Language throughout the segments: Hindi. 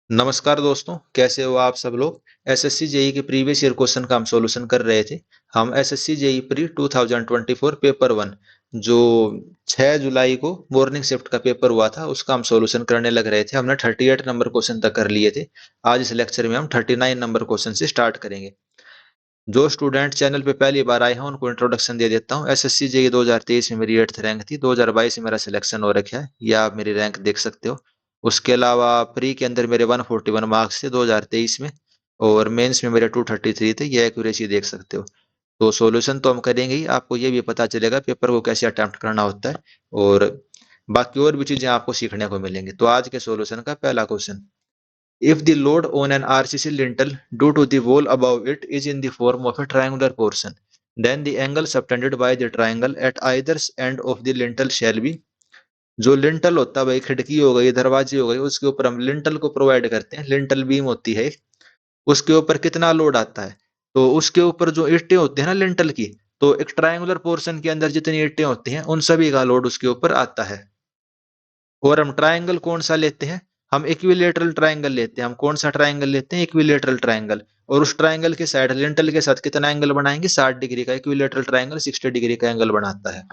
नमस्कार दोस्तों, कैसे हो आप सब लोग। एसएससी जेई के प्रीवियस ईयर क्वेश्चन का हम सॉल्यूशन कर रहे थे। हम SSC JE pre 2024 paper one जो 6 जुलाई को मॉर्निंग शिफ्ट का पेपर हुआ था उसका हम सॉल्यूशन करने लग रहे थे। हमने 38 नंबर क्वेश्चन तक कर लिए थे। आज इस लेक्चर में हम 39 नंबर क्वेश्चन से स्टार्ट करेंगे। जो स्टूडेंट चैनल पे पहली बार आए हैं उनको इंट्रोडक्शन दे देता हूँ। एसएससी जेई 2023 में मेरी 8th रैंक थी। 2022 में मेरा सिलेक्शन हो रखा है, या आप मेरी रैंक देख सकते हो। उसके अलावा प्री के अंदर मेरे 141 मार्क्स थे 2023 में, और मेंस में मेरे 233 थे। ये एक्यूरेसी देख सकते हो। तो सॉल्यूशन तो हम करेंगे ही, आपको ये भी पता चलेगा पेपर को कैसे अटेम्प्ट करना होता है, और बाकी और भी चीजें आपको सीखने को मिलेंगी। तो आज के सॉल्यूशन का पहला question: if the load on an RCC lintel due to the wall above it is in the form of a triangular portion, then the angle subtended by the triangle at either end of the lintel shall be। जो लिंटल होता है भाई, खिड़की हो गई, दरवाजे हो गए, उसके ऊपर हम लिंटल को प्रोवाइड करते हैं। लिंटल बीम होती है, उसके ऊपर कितना लोड आता है, तो उसके ऊपर जो ईंटें होती है ना लिंटल की, तो एक ट्रायंगुलर पोर्शन के अंदर जितनी ईंटें होती हैं उन सभी का लोड उसके ऊपर आता है। और हम ट्रायंगल कौन सा लेते हैं? हम इक्विलेटरल ट्रायंगल लेते हैं। हम कौन सा ट्रायंगल लेते हैं? Equilateral triangle. और उस ट्रायंगल के साइड लिंटल के साथ कितना एंगल बनाएंगे? 60 डिग्री का। इक्विलेटरल ट्रायंगल 60 डिग्री का एंगल बनाता है।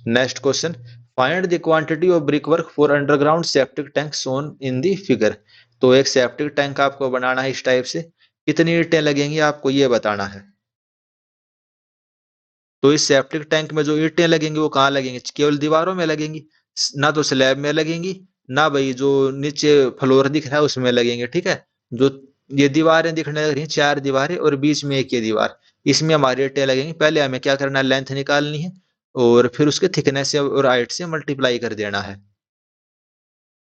Next question: find the quantity of brick work for underground septic tank shown in the figure. तो एक सेप्टिक टैंक आपको बनाना है इस टाइप से। कितनी ईंटें लगेंगी आपको ये बताना है। तो इस सेप्टिक टैंक में जो ईंटें लगेंगी वो कहाँ लगेंगी? केवल दीवारों में लगेंगी, ना तो स्लैब में लगेंगी, ना भाई जो नीचे फ्लोर दिख रहा है उसमें लगेंगे। ठीक है। जो ये दीवारें दिखने लग रही हैं, 4 दीवारें और बीच में एक ये दीवार, इसमें हमारी ईंटें लगेंगी। पहले हमें क्या करना है? लेंथ निकालनी है, और फिर उसके थिकनेस से और हाइट से मल्टीप्लाई कर देना है।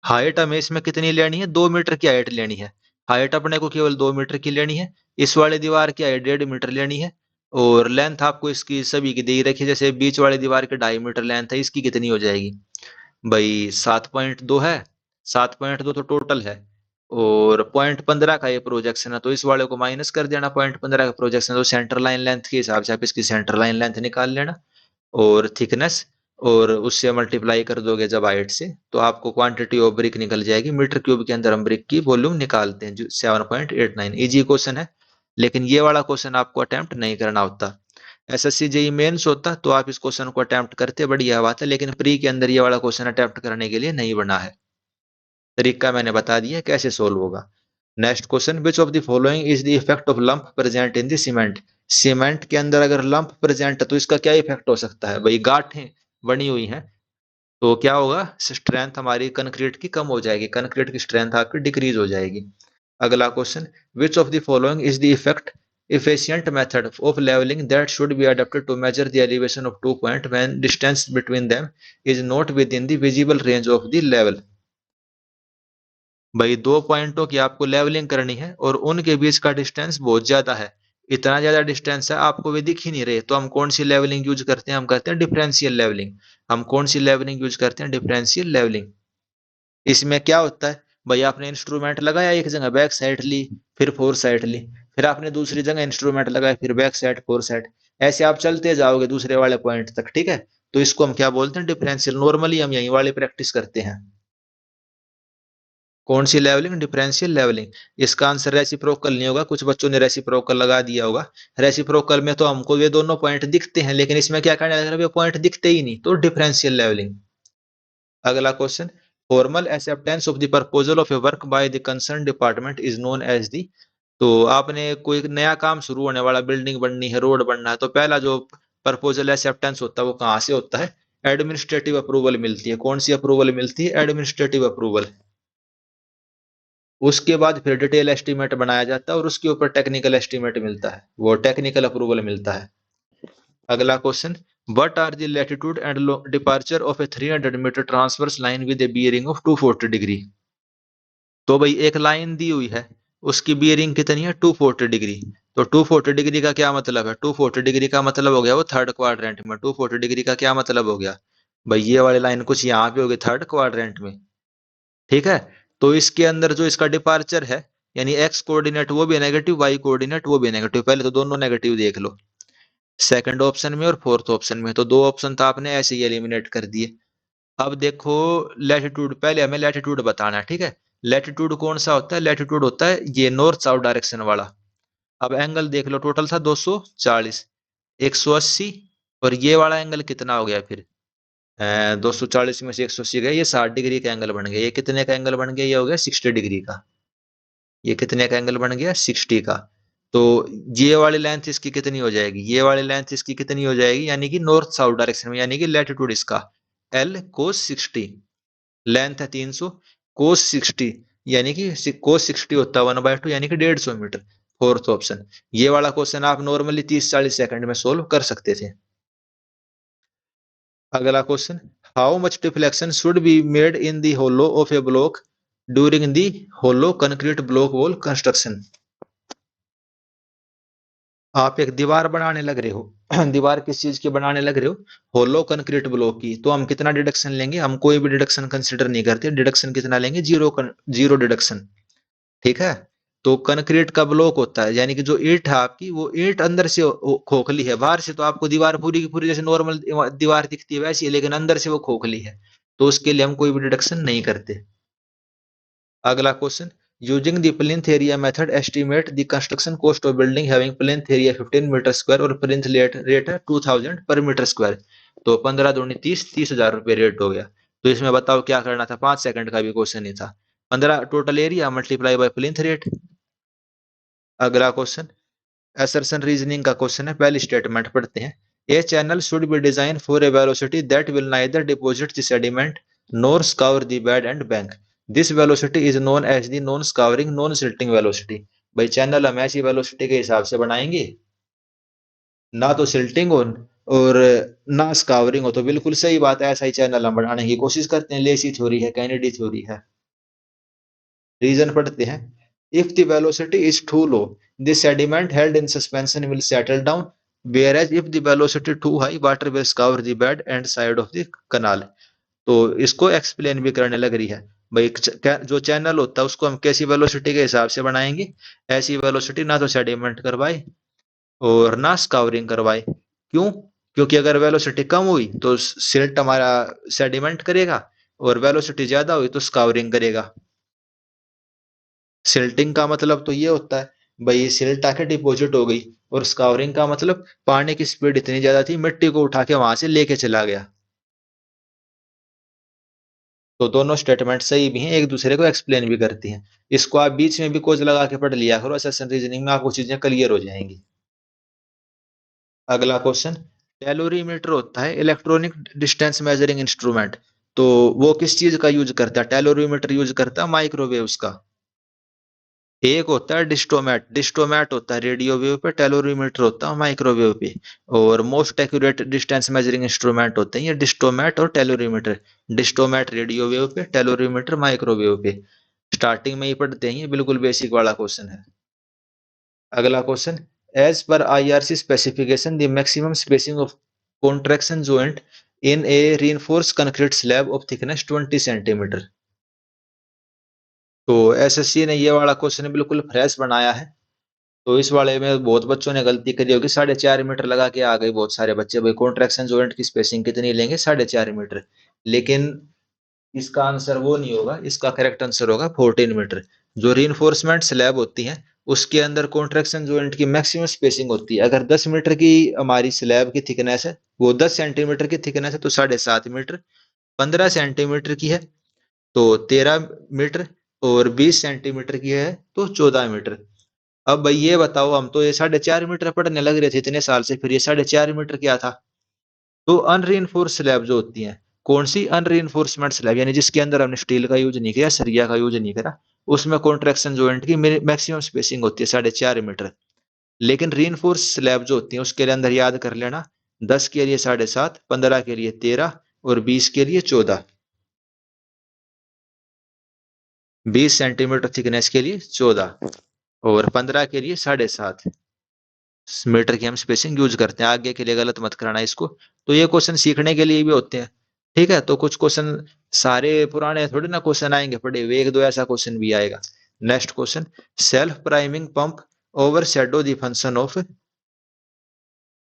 हाइट हमें इसमें कितनी लेनी है? 2 मीटर की हाइट लेनी है। हाइट अपने को केवल 2 मीटर की लेनी है। इस वाले दीवार की हाइट 1.5 मीटर लेनी है। और लेंथ आपको इसकी सभी की दे ही रखी है। जैसे बीच वाली दीवार की 2.5 मीटर लेंथ है, इसकी कितनी हो जाएगी भाई? 7.2 है। 7.2 तो टोटल है, और 0.15 का ये प्रोजेक्शन है, तो इस वाले को माइनस कर देना। 0.15 का प्रोजेक्शन तो सेंटर लाइन लेंथ के हिसाब से आप इसकी सेंटर लाइन लेंथ निकाल लेना, और थिकनेस, और उससे मल्टीप्लाई कर दोगे जब हाइट से, तो आपको क्वांटिटी ऑफ ब्रिक निकल जाएगी। मीटर क्यूब के अंदर हम ब्रिक की वॉल्यूम निकालते हैं, जो 7.89। इजी क्वेश्चन है, लेकिन ये वाला क्वेश्चन आपको अटेम्प्ट नहीं करना होता। एसएससी जेई मेंस होता तो आप इस क्वेश्चन को अटेम्प्ट करते, बढ़िया बात है, लेकिन प्री के अंदर ये वाला क्वेश्चन अटेम्प्ट करने के लिए नहीं बना है। तरीका मैंने बता दिया कैसे सोल्व होगा। Next question: which of the following is the effect of lump present in the cement. Cement के अंदर अगर लंप प्रेजेंट है तो इसका क्या इफेक्ट हो सकता है भाई? गांठें बनी हुई हैं, तो क्या होगा? स्ट्रेंथ हमारी कंक्रीट की कम हो जाएगी, कंक्रीट की स्ट्रेंथ आपकी डिक्रीज हो जाएगी। अगला question: which of the following is the effect efficient method of leveling that should be adapted to measure the elevation of 2 points when distance between them is not within the visible range of the level। भाई, 2 पॉइंटों की आपको लेवलिंग करनी है और उनके बीच का डिस्टेंस बहुत ज्यादा है। इतना ज्यादा डिस्टेंस है आपको वे दिख ही नहीं रहे, तो हम कौन सी लेवलिंग यूज करते हैं? हम करते हैं डिफरेंशियल लेवलिंग। हम कौन सी लेवलिंग यूज करते हैं? Differential levelling. इसमें क्या होता है भाई? आपने इंस्ट्रूमेंट लगाया एक जगह, बैक साइड ली, फिर फोर साइड ली, फिर आपने दूसरी जगह इंस्ट्रूमेंट लगाया, फिर बैक साइड, फोर साइड, ऐसे आप चलते जाओगे दूसरे वाले पॉइंट तक। ठीक है। तो इसको हम क्या बोलते हैं? डिफरेंशियल। नॉर्मली हम यही वाली प्रैक्टिस करते हैं। कौन सी लेवलिंग? Differential levelling. इसका आंसर रेसिप्रोकल नहीं होगा। कुछ बच्चों ने रेसिप्रोकल लगा दिया होगा। रेसिप्रोकल में तो हमको ये दोनों पॉइंट दिखते हैं, लेकिन इसमें क्या करने लग रहा है? पॉइंट दिखते ही नहीं, तो डिफरेंशियल लेवलिंग। अगला question: formal acceptance of the proposal of a work by the concern department is known as the. तो आपने कोई नया काम शुरू होने वाला, बिल्डिंग बननी है, रोड बनना है, तो पहला जो प्रपोजल एक्सेप्टेंस होता है वो कहाँ से होता है? एडमिनिस्ट्रेटिव अप्रूवल मिलती है। कौन सी अप्रूवल मिलती है? Administrative approval. उसके बाद फिर डिटेल एस्टीमेट बनाया जाता है, और उसके ऊपर टेक्निकल एस्टीमेट मिलता है, वो टेक्निकल अप्रूवल मिलता है। अगला question: what are the latitude and departure of a 300 metre transverse line with a bearing of 240 degree. तो भाई एक लाइन दी हुई है, उसकी बियरिंग कितनी है? 240 डिग्री। तो 240 डिग्री का क्या मतलब है? 240 डिग्री का मतलब हो गया वो थर्ड क्वाड्रेंट में। 240 डिग्री का क्या मतलब हो गया भाई? ये वाली लाइन कुछ यहाँ पे होगी थर्ड क्वाड्रेंट में। ठीक है। तो इसके अंदर जो इसका डिपार्चर है, यानी एक्स कोऑर्डिनेट वो भी नेगेटिव, वाई कोऑर्डिनेट वो भी नेगेटिव। पहले तो दोनों नेगेटिव देख लो, सेकंड ऑप्शन में और फोर्थ ऑप्शन में। तो दो ऑप्शन तो आपने ऐसे ही एलिमिनेट कर दिए। अब देखो लैटिट्यूड, पहले हमें लैटिट्यूड बताना है। ठीक है। लैटिट्यूड कौन सा होता है? लैटिट्यूड होता है ये नॉर्थ साउथ डायरेक्शन वाला। अब एंगल देख लो, टोटल था 240, 180, और ये वाला एंगल कितना हो गया फिर? 240 में से 180 गया, ये 60 डिग्री का एंगल बन गया। ये कितने का एंगल बन गया? ये हो गया 60 डिग्री का। ये कितने का एंगल बन गया? 60 का। तो ये वाली लेंथ इसकी कितनी हो जाएगी? ये वाली लेंथ इसकी कितनी हो जाएगी? यानी कि नॉर्थ साउथ डायरेक्शन में, यानी कि लैटिट्यूड इसका L cos 60, लेंथ है 300, cos 60 यानी कि cos 60 होता है 1/2, यानी कि 150 मीटर। Fourth option. ये वाला क्वेश्चन आप नॉर्मली 30-40 सेकंड में सोल्व कर सकते थे। अगला question, how much deflection should be made in the hollow of a block during the hollow concrete block wall construction. आप एक दीवार बनाने लग रहे हो दीवार किस चीज की बनाने लग रहे हो? होलो कंक्रीट ब्लॉक की। तो हम कितना डिडक्शन लेंगे? हम कोई भी डिडक्शन कंसिडर नहीं करते। डिडक्शन कितना लेंगे? Zero deduction. ठीक है। तो कंक्रीट का ब्लॉक होता है, यानी कि जो ईंट है आपकी, वो ईंट अंदर से खोखली है। बाहर से तो आपको दीवार पूरी की पूरी जैसे नॉर्मल दीवार दिखती है वैसी है, लेकिन अंदर से वो खोखली है। तो उसके लिए हम कोई भी डिडक्शन नहीं करते। अगला question, using the plinth area method estimate the construction cost of building having plinth area 15 metre square और प्लिंथ रेट है 2000 पर मीटर स्क्वायर। तो 15 दूनी 30, 30,000 रुपये रेट हो गया। तो इसमें बताओ क्या करना था? 5 सेकंड का भी क्वेश्चन ही था। 15 total area multiply by plinth rate. अगला क्वेश्चन, असर्शन रीजनिंग का क्वेश्चन है। पहली स्टेटमेंट पढ़ते हैं। A channel should be design for a velocity that will neither deposit the sediment nor scour the bed and bank. This velocity is known as the non scouring non silting velocity. भाई चैनल हम ऐसी वेलोसिटी के हिसाब से बनाएंगे, ना तो सिल्टिंग हो और ना स्कावरिंग हो। तो बिल्कुल सही बात है, ऐसा ही चैनल हम बनाने की कोशिश करते हैं। लेसी थ्योरी है, कैनेडी थ्योरी है। रीजन पढ़ते हैं। If the velocity is too low, the sediment held in suspension will settle down, whereas if the velocity too high, water will scour the bed and side of the canal। तो इसको एक्सप्लेन भी करने लग रही है। भाई जो चैनल होता है उसको हम कैसी वेलोसिटी के हिसाब से बनाएंगे? ऐसी वेलोसिटी ना तो सेडिमेंट करवाए और ना स्कावरिंग करवाए। क्यों? क्योंकि अगर वेलोसिटी कम हुई तो सिल्ट हमारा सेडिमेंट करेगा, और वेलोसिटी ज्यादा हुई तो स्कावरिंग करेगा। सिल्टिंग का मतलब तो ये होता है भाई सिल्ट आके डिपॉजिट हो गई, और स्कावरिंग का मतलब पानी की स्पीड इतनी ज्यादा थी मिट्टी को उठा के वहां से लेके चला गया। तो दोनों स्टेटमेंट सही भी हैं, एक दूसरे को एक्सप्लेन भी करती हैं। इसको आप बीच में भी कोज लगा के पढ़ लिया करो, असर्शन रीजनिंग में आपको चीजें क्लियर हो जाएंगी। अगला क्वेश्चन, टेलोरीमीटर होता है इलेक्ट्रॉनिक डिस्टेंस मेजरिंग इंस्ट्रूमेंट। तो वो किस चीज का यूज करता है? टेलोरीमीटर यूज करता है माइक्रोवेव्स का। एक होता है डिस्टोमेट, डिस्टोमेट होता है रेडियो वेव पे, टेलोरीमीटर होता है माइक्रोवेव पे। और most accurate distance measuring instrument होते हैं ये डिस्टोमेट और टेलोरीमीटर। डिस्टोमेट रेडियो वेव पे, टेलोरीमीटर माइक्रोवेव पे। स्टार्टिंग में ही पढ़ते हैं, बिल्कुल बेसिक वाला क्वेश्चन है। अगला question, as per IRC specification the maximum spacing of contraction joint in a reinforced concrete slab of thickness 20 centimetre. तो एसएससी ने ये वाला क्वेश्चन बिल्कुल फ्रेश बनाया है। तो इस वाले में बहुत बच्चों ने गलती करी होगी, 4.5 मीटर लगा के आ गए बहुत सारे बच्चे। भाई कॉन्ट्रैक्शन जॉइंट की स्पेसिंग कितनी लेंगे? 4.5 मीटर। लेकिन इसका आंसर वो नहीं होगा, इसका करेक्ट आंसर होगा 14 मीटर। जो रीइंफोर्समेंट स्लैब होती है उसके अंदर कॉन्ट्रैक्शन जॉइंट की मैक्सिमम स्पेसिंग होती है। अगर 10 मीटर की हमारी स्लैब की थिकनेस है, वो 10 सेंटीमीटर की थिकनेस है तो 7.5 मीटर। 15 सेंटीमीटर की है तो 13 मीटर, और 20 सेंटीमीटर की है तो 14 मीटर। अब भाई ये बताओ, हम तो ये 4.5 मीटर पढ़ने लग रहे थे इतने साल से, फिर ये 4.5 मीटर क्या था? तो अनरीइंफोर्स स्लैब जो होती हैं, कौन सी अनरीइंफोर्समेंट स्लैब, यानी जिसके अंदर हमने स्टील का यूज नहीं किया, सरिया का यूज नहीं करा, उसमें कॉन्ट्रैक्शन जॉइंट की मैक्सिमम स्पेसिंग होती है 4.5 मीटर। लेकिन रीइंफोर्स स्लैब जो होती है उसके अंदर याद कर लेना, 10 के लिए 7.5, 15 के लिए 13, और 20 के लिए 14। 20 सेंटीमीटर थिकनेस के लिए 14, और 15 के लिए 7.5 मीटर की हम स्पेसिंग यूज करते हैं। आगे के लिए गलत मत कराना इसको। तो ये क्वेश्चन सीखने के लिए भी होते हैं। ठीक है, तो कुछ क्वेश्चन सारे पुराने थोड़ी ना क्वेश्चन आएंगे पढ़े हुए, एक दो ऐसा क्वेश्चन भी आएगा। Next question, self priming pump over shadow the function of.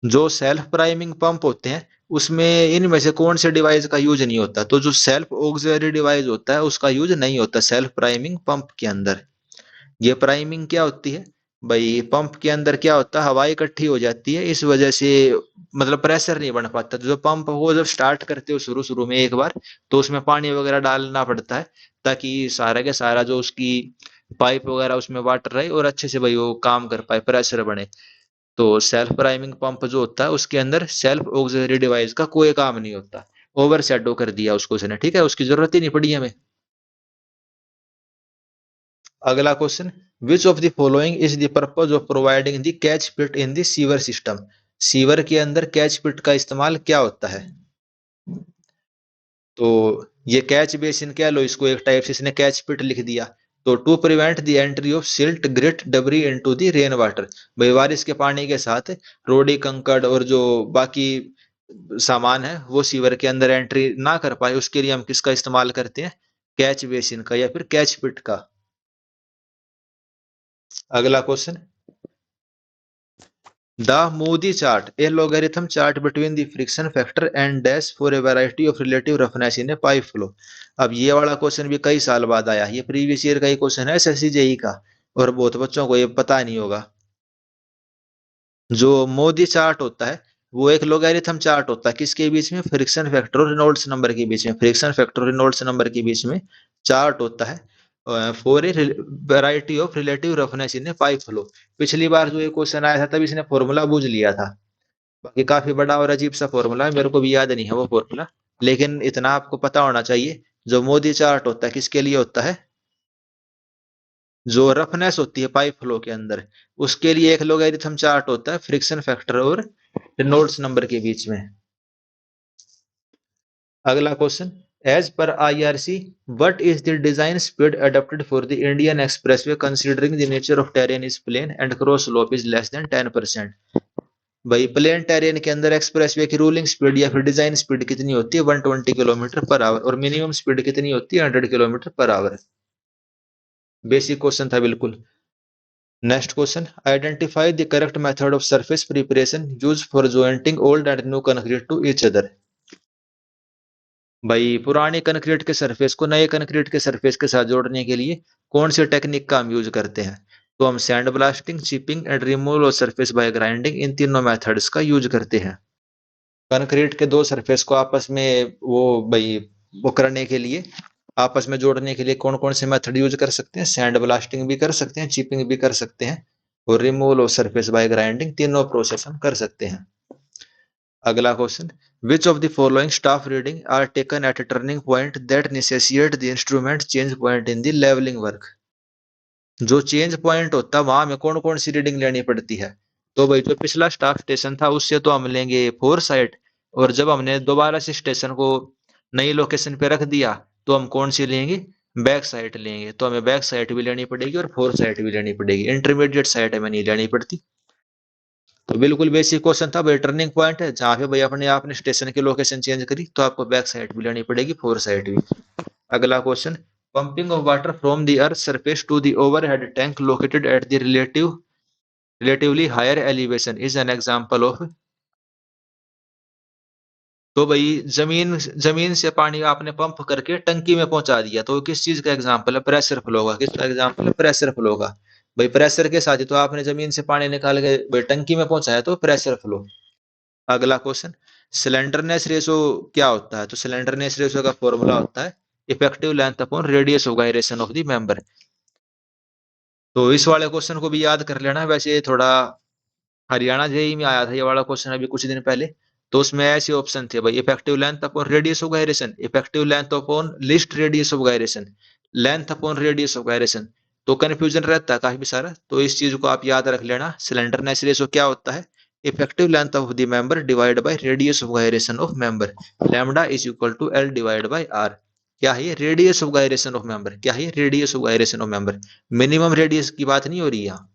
जो सेल्फ प्राइमिंग पंप होते हैं उसमें इनमें से कौन से डिवाइस का यूज नहीं होता? तो जो सेल्फ ऑक्सिलरी डिवाइस होता है उसका यूज नहीं होता सेल्फ प्राइमिंग पंप के अंदर। ये प्राइमिंग क्या होती है भाई? पंप के अंदर क्या होता है, हवा इकट्ठी हो जाती है, इस वजह से मतलब प्रेशर नहीं बन पाता। तो जो पंप हो जब स्टार्ट करते हो शुरू शुरू में एक बार, तो उसमें पानी वगैरह डालना पड़ता है ताकि सारा के सारा जो उसकी पाइप वगैरह उसमें वाटर रहे और अच्छे से भाई वो काम कर पाए, प्रेशर बने। तो सेल्फ प्राइमिंग पंप जो होता है उसके अंदर सेल्फ ऑक्सिलरी डिवाइस का कोई काम नहीं होता। ओवर शेडो कर दिया उसको उसने, ठीक है, उसकी जरूरत ही नहीं पड़ी हमें। अगला question, which of the following is the purpose of providing the catch pit in the sewer system? Sewer के अंदर कैच पिट का इस्तेमाल क्या होता है? तो ये कैच बेसिन कह लो इसको, एक टाइप से इसने कैच पिट लिख दिया। तो to prevent the entry of silt grit debris into the rain water, भाई बारिश के पानी के साथ रोडी कंकड़ और जो बाकी सामान है वो सीवर के अंदर एंट्री ना कर पाए, उसके लिए हम किसका इस्तेमाल करते हैं? कैच बेसिन का या फिर कैच पिट का। अगला question, The Moody chart, a logarithm chart between the friction factor and dash for a variety of relative roughness in a pipe flow। अब ये वाला क्वेश्चन भी कई साल बाद आया, ये प्रीवियस ईयर का ही क्वेश्चन है एसएससी जेई का, और बहुत बच्चों को ये पता नहीं होगा। जो मोदी चार्ट होता है वो एक लोगैरिथम चार्ट होता है, किसके बीच में? फ्रिक्शन फैक्टर और रेनॉल्ड्स नंबर के बीच में, फ्रिक्शन फैक्टर और रेनॉल्ड्स नंबर के बीच में चार्ट होता है for a variety of relative roughness in A pipe flow. पिछली बार जो ये क्वेश्चन आया था तब इसने फॉर्मूला बूझ लिया था, बाकी काफी बड़ा और अजीब सा फॉर्मूला है, मेरे को भी याद नहीं है वो फॉर्मूला, लेकिन इतना आपको पता होना चाहिए। जो मोदी चार्ट होता है किसके लिए होता है? जो रफनेस होती है पाइप फ्लो के अंदर, उसके लिए एक लोगरिथम चार्ट होता है फ्रिक्शन फैक्टर और रेनॉल्ड्स नंबर के बीच में। अगला question, as per IRC what is the design speed adopted for the Indian expressway considering the nature of terrain is plain and cross slope is less than 10%? भाई प्लेन टेरेन के अंदर एक्सप्रेसवे की रूलिंग स्पीड या फिर डिजाइन स्पीड कितनी होती है? 120 किलोमीटर पर आवर, और मिनिमम स्पीड कितनी होती है? 100 kilometre per hour. Basic question था बिल्कुल। Next question, identify the correct method of surface preparation use for jointing old and new concrete to each other. भाई पुराने कंक्रीट के सरफेस को नए कंक्रीट के सरफेस के साथ जोड़ने के लिए कौन सी टेक्निक का हम यूज करते हैं? तो हम sand blasting, chipping and removal और सरफेस बाय ग्राइंडिंग, इन तीनों मेथड्स का यूज करते हैं। कंक्रीट के दो सरफेस को आपस में वो करने के लिए, आपस में जोड़ने के लिए कौन कौन से मेथड यूज कर सकते हैं? सैंड ब्लास्टिंग भी कर सकते हैं, चिपिंग भी कर सकते हैं, और रिमूवल और सरफेस बाय ग्राइंडिंग, तीनों प्रोसेस हम कर सकते हैं। अगला question, which of the following staff reading are taken at a turning point that necessitate the instrument change point in the levelling work? जो चेंज पॉइंट होता है वहां हमें कौन कौन सी रीडिंग लेनी पड़ती है? तो भाई जो पिछला स्टाफ स्टेशन था उससे तो हम लेंगे फोर साइड, और जब हमने दोबारा से स्टेशन को नई लोकेशन पे रख दिया तो हम कौन सी लेंगे? बैक साइड लेंगे। तो हमें बैक साइड भी लेनी पड़ेगी और फोर साइड भी लेनी पड़ेगी, इंटरमीडिएट साइड हमें नहीं लेनी पड़ती। तो बिल्कुल बेसिक क्वेश्चन था भाई, टर्निंग पॉइंट है जहाँ पे भाई अपने आपने स्टेशन की लोकेशन चेंज करी तो आपको बैक साइड भी लेनी पड़ेगी, फोर साइड भी। अगला question, pumping of water from the earth surface to the overhead tank located at the relatively higher elevation is an example of. तो भाई जमीन जमीन से पानी आपने पंप करके टंकी में पहुंचा दिया, तो किस चीज का एग्जांपल है? प्रेशर फ्लो का। किसका एग्जांपल है? प्रेशर फ्लो का। भाई प्रेशर के साथ ही तो आपने जमीन से पानी निकाल के भाई टंकी में पहुंचाया, तो प्रेशर फ्लो। अगला क्वेश्चन, सिलेंडरनेस रेशो क्या होता है? तो सिलेंडरनेस रेशो का फॉर्मूला होता है effective length upon radius of gyration of the member. तो इस वाले क्वेश्चन को भी याद कर लेना, वैसे ये थोड़ा हरियाणा जेई में आया था ये वाला क्वेश्चन अभी कुछ दिन पहले। तो उसमें ऐसे ऑप्शन थे भाई, effective length upon radius of gyration, effective length upon list radius of gyration, length upon radius of gyration. तो कंफ्यूजन रहता है काफी सारा, तो इस चीज को आप याद रख लेना। सिलेंडरनेस रेशो क्या होता है? Effective length of the member divide by radius of gyration of member, lambda is equal to L divide by R. क्या है ये? Radius of gyration of member. क्या है ये? Radius of gyration of member. Minimum radius की बात नहीं हो रही यहाँ।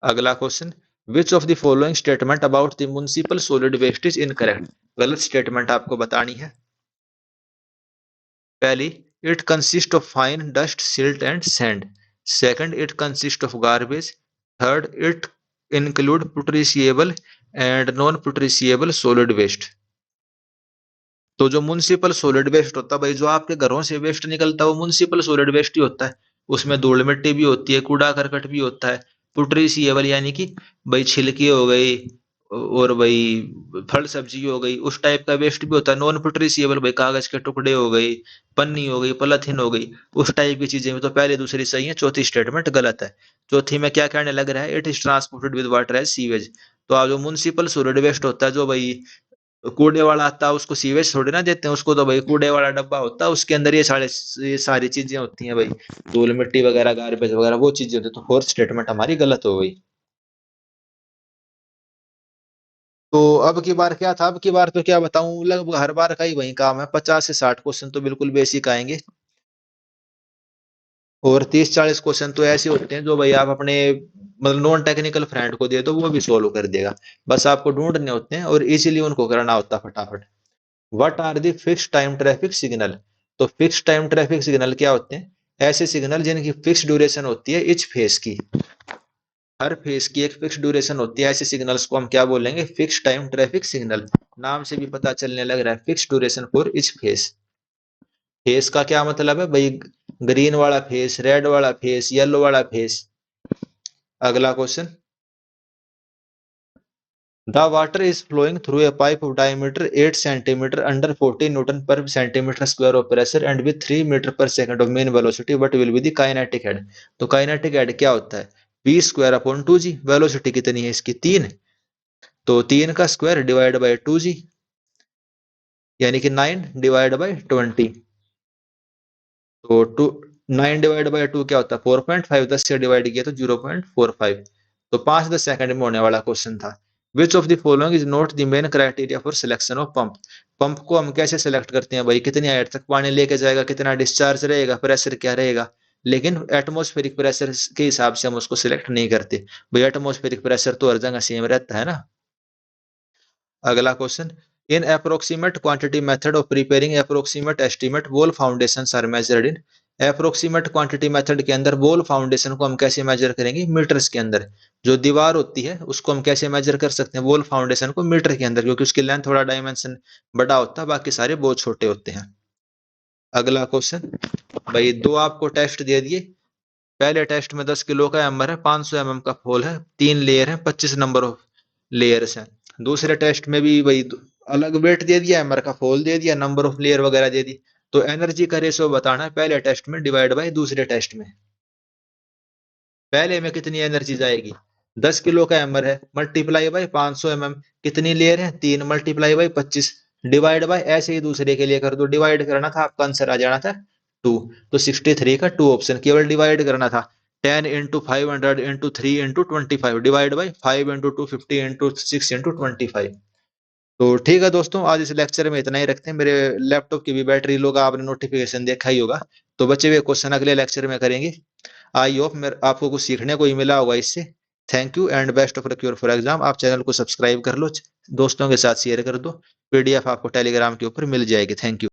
अगला question, which of the following statement about the municipal solid waste is incorrect? गलत स्टेटमेंट आपको बतानी है। पहली, it consist of fine dust silt and sand. Second, it consist of garbage. Third, it include putrescible and non putrescible solid waste. तो जो म्युनिसिपल सॉलिड वेस्ट होता है भाई, जो आपके घरों से वेस्ट निकलता है वो म्युनिसिपल सॉलिड वेस्ट ही होता है। उसमें धूल मिट्टी भी होती है, कूड़ा करकट भी होता है। पुट्रिशिएबल यानी कि भाई छिलकी हो गई, और भाई फल सब्जी हो गई, उस टाइप का वेस्ट भी होता है। नॉन पुट्रिशिएबल भाई कागज के टुकड़े हो गई, पन्नी हो गई, पॉलिथीन हो गई, उस टाइप की चीजें में तो पहले दूसरी सही है, चौथी स्टेटमेंट गलत है। चौथी में क्या कहने लग रहा है, it is transported with water as sewage. तो आप जो म्युनिसिपल सॉलिड वेस्ट होता है, जो भाई कूड़े वाला आता है, उसको सीवेज थोड़ी ना देते हैं, उसको तो भाई कूड़े वाला डब्बा होता है, उसके अंदर ये सारी चीजें होती हैं भाई, धूल मिट्टी वगैरह, गार्बेज वगैरह, वो चीजें होती है। तो फोर्थ स्टेटमेंट हमारी गलत हो गई। तो अब की बार क्या था, अब की बार तो क्या बताऊं, लगभग हर बार का ही वही काम है, 50 से 60 क्वेश्चन तो बिल्कुल बेसिक आएंगे। और 30-40 क्वेश्चन तो ऐसे होते हैं जो भाई आप अपने मतलब नॉन टेक्निकल फ्रेंड को दे दो, वो भी सोल्व कर देगा। बस आपको ढूंढने होते हैं और इजीली उनको करना होता है फटाफट। What are the fix time traffic signal. तो फिक्स टाइम ट्रैफिक सिग्नल क्या होते हैं, ऐसे सिग्नल जिनकी फिक्स ड्यूरेशन होती है इच फेस की। हर फेस की एक फिक्स ड्यूरेशन होती है, ऐसे सिग्नल्स को हम क्या बोलेंगे, फिक्स टाइम ट्रैफिक सिग्नल। नाम से भी पता चलने लग रहा है, fix duration for each phase. Phase का क्या मतलब है भाई, ग्रीन वाला फेस, रेड वाला फेस, येलो वाला फेस। अगला question, the water is flowing through a pipe of diameter 8 centimetre under 40 newton per centimetre square of pressure and with 3 metre per second of mean velocity, what will be the kinetic head. तो काइनेटिक हेड क्या होता है, पी स्क्वायर अपॉन 2 जी। वेलोसिटी कितनी है इसकी, 3। तो 3 का स्क्वायर डिवाइड बाई 2 जी, यानी कि 9 डिवाइड बाई 20। तो 9 डिवाइड बाई 2 क्या होता है, 4.5। 10 से डिवाइड किया तो 0.45। तो 5-10 सेकंड में होने वाला क्वेश्चन था। विच of the following is not the main criteria for selection of pump. Pump को हम कैसे सिलेक्ट करते हैं भाई, कितनी हाइट तक पानी लेके जाएगा, कितना डिस्चार्ज रहेगा, प्रेशर क्या रहेगा। लेकिन एटमोस्फेरिक प्रेशर के हिसाब से हम उसको सिलेक्ट नहीं करते भाई, एटमोस्फेरिक प्रेशर तो हर जगह सेम रहता है ना। अगला question, in approximate quantity method of preparing approximate estimate wall foundation are measured in. Approximate quantity method के अंदर वॉल फाउंडेशन को हम कैसे मेजर करेंगे, मीटर्स के अंदर। जो दीवार होती है उसको हम कैसे मेजर कर सकते हैं, वॉल फाउंडेशन को मीटर के अंदर, क्योंकि उसकी लेंथ थोड़ा डायमेंशन बड़ा होता है, बाकी सारे बहुत छोटे होते हैं। अगला क्वेश्चन, भाई दो आपको टेस्ट दे दिए। पहले टेस्ट में 10 किलो का एमर है, 500 mm का फोल है, 3 लेयर है, 25 नंबर ऑफ लेयर्स हैं। दूसरे टेस्ट में भी वही अलग वेट दे दिया, एमर का फोल दे दिया, नंबर ऑफ लेयर वगैरह दे दी। तो एनर्जी का रेशो बताना है पहले टेस्ट में डिवाइड बाय दूसरे टेस्ट में। पहले में कितनी एनर्जी जाएगी, 10 किलो का एमर है, मल्टीप्लाई बाय 500 mm, कितनी लेयर है, 3, मल्टीप्लाई बाय 25, डिवाइड बाय ऐसे ही दूसरे के लिए कर दो, डिवाइड करना था, आपका आंसर आ जाना था 2। तो 63 का 2 ऑप्शन, केवल डिवाइड करना था। 10 into 500 into 3 into 25 divide by 5 into 250 into 6 into 25। तो ठीक है दोस्तों, आज इस लेक्चर में इतना ही रखते हैं। मेरे लैपटॉप की भी बैटरी लो का आपने नोटिफिकेशन देखा ही होगा। तो बचे हुए क्वेश्चन अगले लेक्चर में करेंगे। आई होप आपको कुछ सीखने को ही मिला होगा इससे। Thank you and best of luck for exam. आप चैनल को सब्सक्राइब कर लो, दोस्तों के साथ शेयर कर दो। पीडीएफ आपको टेलीग्राम के ऊपर मिल जाएगी। Thank you.